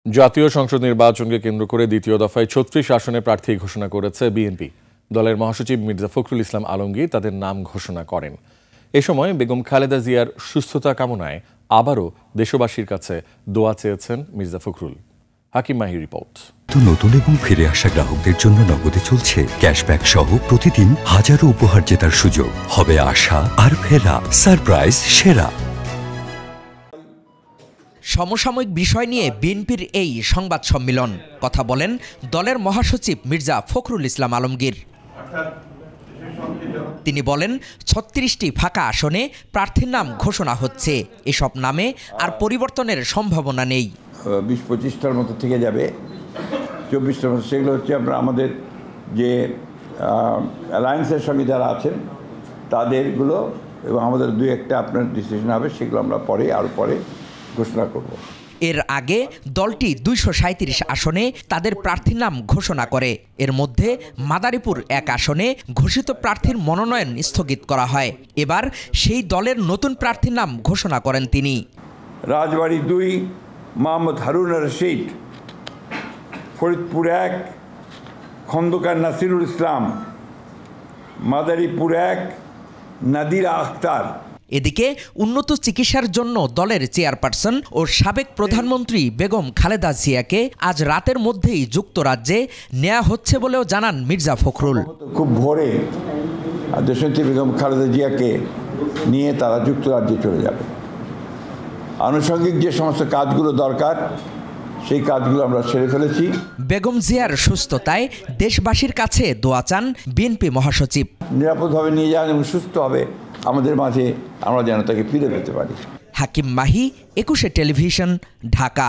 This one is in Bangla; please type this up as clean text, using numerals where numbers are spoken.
জাতীয় সংসদ নির্বাচনকে কেন্দ্র করে দ্বিতীয় দফায় ৩৬ আসনে প্রার্থী ঘোষণা করেছে বিএনপি। দলের মহাসচিব মির্জা ফখরুল ইসলাম আলমগীর তাদের নাম ঘোষণা করেন। এ সময় বেগম খালেদা জিয়ার সুস্থতা কামনায় আবারও দেশবাসীর কাছে দোয়া চেয়েছেন মির্জা ফখরুল। হাকিম মাহি রিপোর্ট। নতুন এবং ফিরে আসা গ্রাহকদের জন্য নগদে চলছে ক্যাশব্যাক সহ প্রতিদিন হাজারো উপহার জেতার সুযোগ। হবে আশা আর ফেরা, সারপ্রাইজ সেরা। সমসাময়িক বিষয় নিয়ে বিএনপির এই সংবাদ সম্মেলন। কথা বলেন দলের মহাসচিব মির্জা ফখরুল ইসলাম আলমগীর। তিনি বলেন ৩৬টি ফাঁকা আসনে প্রার্থীর নাম ঘোষণা হচ্ছে। এসব নামে আর পরিবর্তনের সম্ভাবনা নেই। ২০-২৫টার মতো থেকে যাবে, ২৪টার মতো। সেগুলো হচ্ছে আমাদের যে অ্যালায়েন্সের সঙ্গে যারা আছেন তাদেরগুলো, এবং আমাদের ২-১টা আপনার ডিসিশন হবে, সেগুলো আমরা পরে ঘোষণা করব। এর আগে দলটি ২৩৭ আসনে তাদের প্রার্থীর নাম ঘোষণা করে। এর মধ্যে মাদারীপুর ১ আসনে ঘোষিত প্রার্থীর মনোনয়ন স্থগিত করা হয়। এবার সেই দলের নতুন প্রার্থীর নাম ঘোষণা করেন তিনি। রাজবাড়ী ২ মোহাম্মদ হারুন রশিদ, ফরিদপুর ১ খন্দকার নাসিরুল ইসলাম, মাদারীপুর ১ নাদিরা আখতার। এদিকে উন্নত চিকিৎসার জন্য দলের চেয়ারপারসন ও সাবেক প্রধানমন্ত্রী বেগম খালেদা জিয়াকে আজ রাতের মধ্যেই যুক্তরাজ্যে নেওয়া হচ্ছে বলেও জানান মির্জা ফখরুল। খুব ভোরে দেশনেত্রী বেগম খালেদা জিয়াকে নিয়ে তারা যুক্তরাজ্যে চলে যাবে। আনুষঙ্গিক যে সমস্ত কাজগুলো দরকার সেই কাজগুলো আমরা সেরে ফেলেছি। বেগম জিয়ার সুস্থতায় দেশবাসীর কাছে দোয়া চান বিএনপি মহাসচিব। নিরাপদভাবে নিয়ে যান এবং সুস্থ হবে আমাদের মাঝে, আমরা যেন তাকে ফিরে পেতে পারি। হাকিম মাহি, ২১ টেলিভিশন, ঢাকা।